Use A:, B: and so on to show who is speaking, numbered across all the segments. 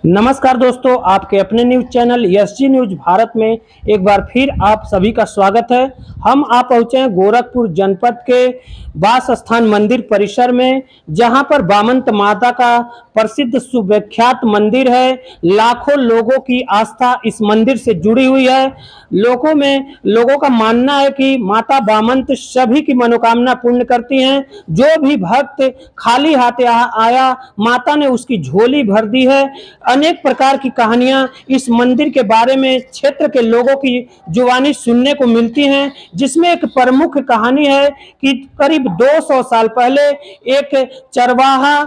A: नमस्कार दोस्तों, आपके अपने news channel SG news Bharat में एक बार फिर आप सभी का स्वागत है। हम आप पहुंचे हैं गोरखपुर जनपद के वास स्थान मंदिर परिसर में, जहां पर बामंत माता का प्रसिद्ध सुविख्यात मंदिर है। लाखों लोगों की आस्था इस मंदिर से जुड़ी हुई है। लोगों का मानना है कि माता बामंत सभी की मनोकामना पूर्ण करती हैं। जो भी भक्त खाली हाथ आया, माता ने उसकी झोली भर दी है। अनेक प्रकार की कहानियां इस मंदिर के बारे में क्षेत्र के लोगों की जुबानी सुनने को मिलती हैं, जिसमें एक प्रमुख कहानी है कि करीब 200 साल पहले एक चरवाहा,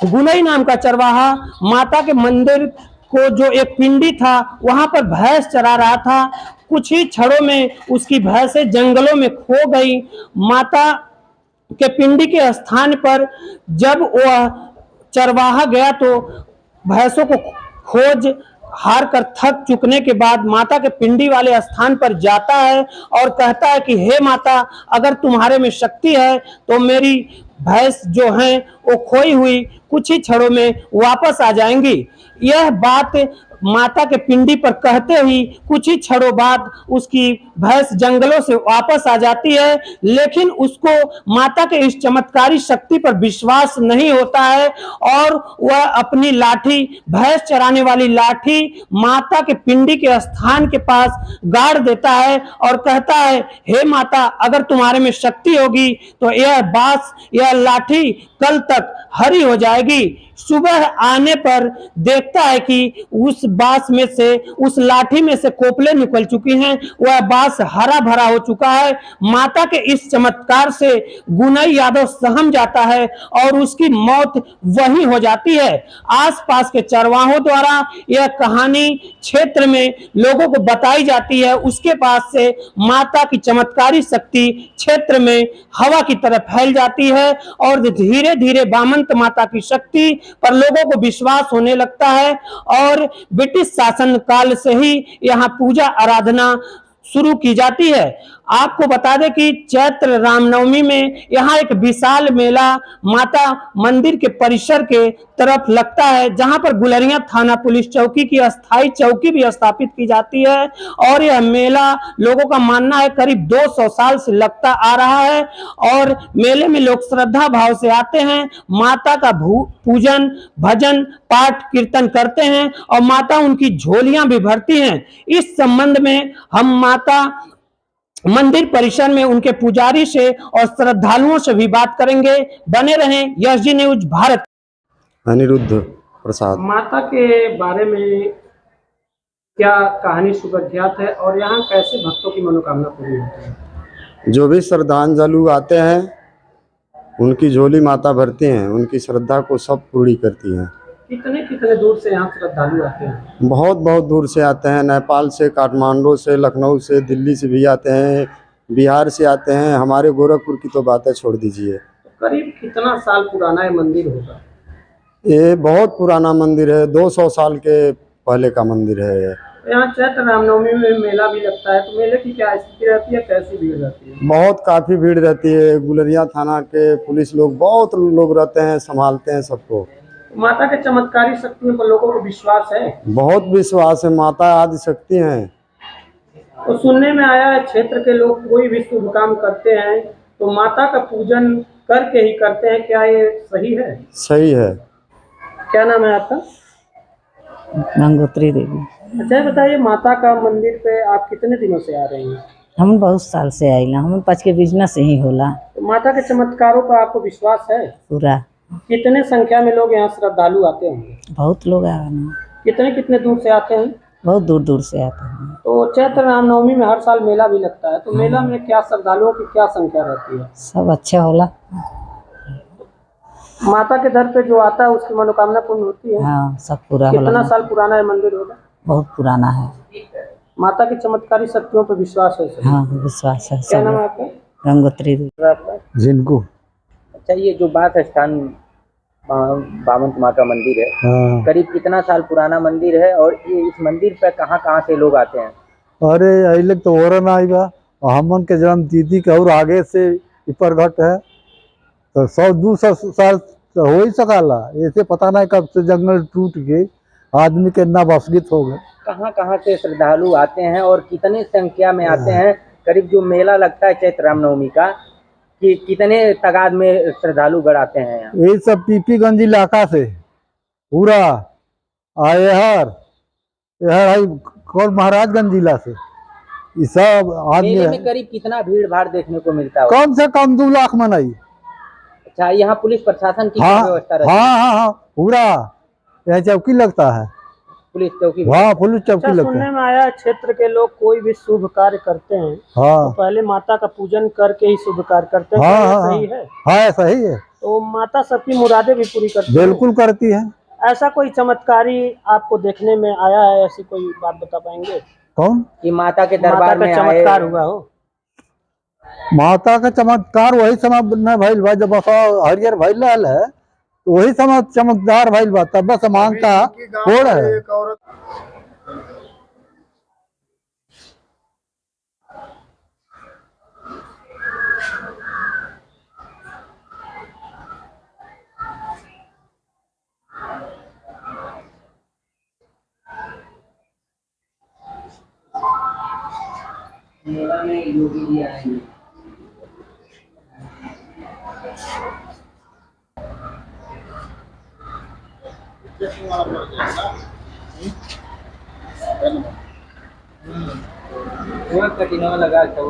A: गुनई नाम का चरवाहा, माता के मंदिर को जो एक पिंडी था वहां पर भैंस चरा रहा था। कुछ ही क्षणों में उसकी भैंसें जंगलों में खो गई। माता के पिंडी के स्थान पर जब वह चरवाहा गया तो भैंसों को खोज हार कर थक चुकने के बाद माता के पिंडी वाले स्थान पर जाता है और कहता है कि हे माता, अगर तुम्हारे में शक्ति है तो मेरी भैंस जो हैं वो खोई हुई कुछ ही क्षणों में वापस आ जाएंगी। यह बात माता के पिंडी पर कहते ही कुछ ही क्षणों बाद उसकी भैंस जंगलों से वापस आ जाती है, लेकिन उसको माता के इस चमत्कारी शक्ति पर विश्वास नहीं होता है और वह अपनी लाठी, भैंस चराने वाली लाठी, माता के पिंडी के स्थान के पास गाड़ देता है और कहता है, हे माता, अगर तुम्हारे में शक्ति होगी तो यह लाठी कल तक हरी हो जाएगी। सुबह आने पर देखता है कि उस बांस में से, उस लाठी में से कोपले निकल चुकी हैं, वह बांस हरा भरा हो चुका है। माता के इस चमत्कार से गुनई यादव सहम जाता है और उसकी मौत वहीं हो जाती है। आसपास के चरवाहों द्वारा यह कहानी क्षेत्र में लोगों को बताई जाती है। उसके पास से माता की चमत्कारी शक्ति क्षेत्र में हवा की तरह फैल जाती है और धीरे धीरे बामंत माता की शक्ति पर लोगों को विश्वास होने लगता है और ब्रिटिश शासन काल से ही यहाँ पूजा आराधना शुरू की जाती है। आपको बता दें कि चैत्र रामनवमी में यहाँ एक विशाल मेला माता मंदिर के परिसर के तरफ लगता है, जहाँ पर गुलरिया थाना पुलिस चौकी की अस्थायी चौकी भी स्थापित की जाती है और यह मेला लोगों का मानना है करीब 200 साल से लगता आ रहा है और मेले में लोग श्रद्धा भाव से आते हैं, माता का पूजन, भजन, पाठ, कीर्तन करते हैं और माता उनकी झोलियां भी भरती हैं। इस संबंध में हम माता मंदिर परिसर में उनके पुजारी से और श्रद्धालुओं से भी बात करेंगे। बने रहें एसजी न्यूज भारत।
B: अनिरुद्ध प्रसाद।
A: माता के बारे में क्या कहानी सुविख्यात है और यहाँ कैसे भक्तों की मनोकामना पूरी होती है?
B: जो भी श्रद्धांजलु आते हैं उनकी झोली माता भरती हैं, उनकी श्रद्धा को सब पूरी करती हैं।
A: कितने कितने दूर से यहाँ श्रद्धालु आते हैं?
B: बहुत बहुत दूर से आते हैं, नेपाल से, काठमांडू से, लखनऊ से, दिल्ली से भी आते हैं, बिहार से आते हैं। हमारे गोरखपुर की तो बातें छोड़ दीजिए।
A: करीब कितना साल पुराना ये मंदिर होगा?
B: ये बहुत पुराना मंदिर है, 200 साल के पहले का मंदिर है।
A: यहाँ चैत्र रामनवमी में मेला भी लगता है, तो मेले की क्या स्थिति रहती है, कैसी भीड़ रहती है?
B: बहुत काफ़ी भीड़ रहती है। गुलरिया थाना के पुलिस लोग, बहुत लोग रहते हैं, संभालते हैं सबको।
A: माता के चमत्कारी शक्तियों पर लोगों को विश्वास है?
B: बहुत विश्वास है, माता आदि शक्ति हैं।
A: तो सुनने में आया है क्षेत्र के लोग कोई भी शुभ काम करते हैं तो माता का पूजन करके ही करते हैं, क्या ये सही है?
B: सही है।
A: क्या नाम है आपका?
C: गंगोत्री देवी।
A: अच्छा, बताइए, माता का मंदिर पे आप कितने दिनों से आ रही हैं?
C: हम बहुत साल से आइला, हम पाँच के बिजनेस ही होला।
A: तो माता के चमत्कारों पर आपको विश्वास है?
C: पूरा।
A: कितने संख्या में लोग यहाँ श्रद्धालु आते हैं?
C: बहुत लोग आए हैं।
A: कितने कितने दूर से आते हैं?
C: बहुत दूर दूर से आते हैं।
A: तो चैत्र रामनवमी में हर साल मेला भी लगता है, तो मेला में क्या श्रद्धालुओं की क्या संख्या रहती है?
C: सब अच्छा होला।
A: माता के दर पे जो आता है उसकी मनोकामना पूर्ण होती है?
C: हाँ, सब पूरा होला।
A: कितना साल पुराना है मंदिर होगा?
C: बहुत पुराना है।
A: माता की चमत्कारी शक्तियों पर विश्वास है?
C: हाँ, विश्वास है।
A: क्या नाम है आपका?
C: गंगोत्री देवी।
B: जिनको
D: अच्छा, ये जो बास स्थान बामंत माँ का मंदिर है,
B: हाँ।
D: करीब कितना साल पुराना मंदिर है और ये इस मंदिर पर कहाँ से लोग आते हैं?
E: अरे अल तो और ना आई बा, हमन के जन्म दीदी के और आगे से ऊपर घट है तो 100-200 साल हो ही सकाला। ऐसे पता नहीं कब से जंगल टूट के आदमी के इतना वसगित हो गए।
D: कहाँ कहाँ से श्रद्धालु आते हैं और कितनी संख्या में आते हैं? करीब जो मेला लगता है चैत्र रामनवमी का, कि कितने तादाद में श्रद्धालु गण आते हैं यहाँ?
E: यही सब पीपीगंज इलाका से पूरा यहर है कौन महाराजगंज जिला से ये सब आदमी
D: मेले
E: है।
D: में करीब कितना भीड़ भाड़ देखने को मिलता है?
E: कम से कम 2 लाख मनाई।
D: अच्छा, यहाँ पुलिस प्रशासन की क्या
E: हाँ
D: व्यवस्था रहती है?
E: हाँ पूरा यहाँ चौकी लगता है।
D: पुलिस चौकी?
E: हाँ पुलिस
A: अच्छा,
E: चौकी लगता
A: सुनने
E: है।
A: में आया क्षेत्र के लोग कोई भी शुभ कार्य करते हैं तो
E: हाँ
A: पहले माता का पूजन करके ही शुभ कार्य करते हैं।
E: हाँ,
A: क्या ये
E: हाँ,
A: सही है?
E: हाँ सही है,
A: तो माता सबकी मुरादें भी पूरी करती है।
E: बिल्कुल करती है।
A: ऐसा कोई चमत्कारी आपको देखने में आया है? ऐसी कोई बात बता पाएंगे?
E: कौन
D: कि माता के
A: माता
D: दरबार
A: का
D: में
A: चमत्कार
D: आए?
A: हुआ हो?
E: माता का चमत्कार वही समय न भइल बा जब हरियर भइल रहल है, तो वही समय चमत्कार भइल बा, तब बस मांगता होड़ है।
B: एक औरत
D: मेला में योगी जी आएंगे। वो कटिंग लगा था।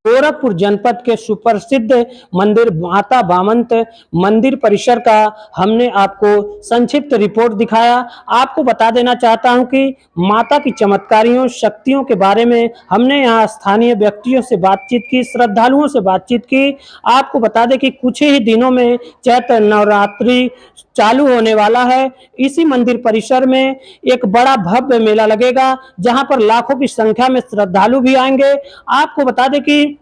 A: गोरखपुर जनपद के सुप्रसिद्ध मंदिर माता बामंत मंदिर परिसर का हमने आपको संक्षिप्त रिपोर्ट दिखाया। आपको बता देना चाहता हूं कि माता की चमत्कारियों शक्तियों के बारे में हमने यहां स्थानीय व्यक्तियों से बातचीत की, श्रद्धालुओं से बातचीत की। आपको बता दें कि कुछ ही दिनों में चैत्र नवरात्रि चालू होने वाला है। इसी मंदिर परिसर में एक बड़ा भव्य मेला लगेगा जहां पर लाखों की संख्या में श्रद्धालु भी आएंगे। आपको बता दें कि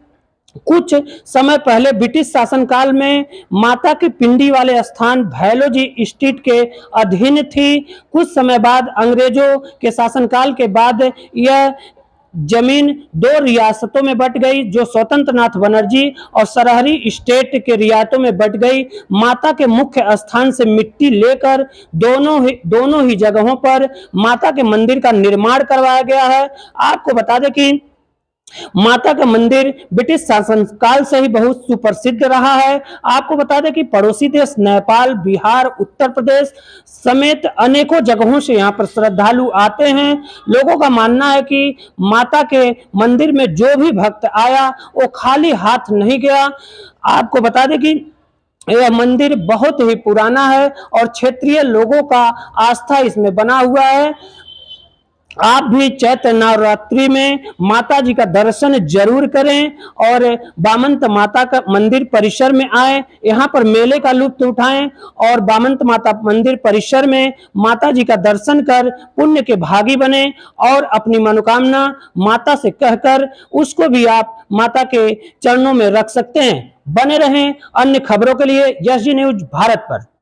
A: कुछ समय पहले ब्रिटिश शासनकाल में माता की पिंडी वाले स्थान भैलोजी स्ट्रीट के अधीन थी। कुछ समय बाद अंग्रेजों के शासनकाल के बाद यह जमीन 2 रियासतों में बट गई, जो स्वतंत्र नाथ बनर्जी और सरहरी स्टेट के रियासतों में बट गई। माता के मुख्य स्थान से मिट्टी लेकर दोनों ही जगहों पर माता के मंदिर का निर्माण करवाया गया है। आपको बता दें कि माता का मंदिर ब्रिटिश शासनकाल से ही बहुत सुप्रसिद्ध रहा है। आपको बता दें कि पड़ोसी देश नेपाल, बिहार, उत्तर प्रदेश समेत अनेकों जगहों से यहाँ पर श्रद्धालु आते हैं। लोगों का मानना है कि माता के मंदिर में जो भी भक्त आया वो खाली हाथ नहीं गया। आपको बता दें कि यह मंदिर बहुत ही पुराना है और क्षेत्रीय लोगों का आस्था इसमें बना हुआ है। आप भी चैत्र नवरात्रि में माता जी का दर्शन जरूर करें और बामंत माता का मंदिर परिसर में आए, यहाँ पर मेले का लुत्फ उठाएं और बामंत माता मंदिर परिसर में माता जी का दर्शन कर पुण्य के भागी बने और अपनी मनोकामना माता से कहकर उसको भी आप माता के चरणों में रख सकते हैं। बने रहें अन्य खबरों के लिए यस जी न्यूज भारत पर।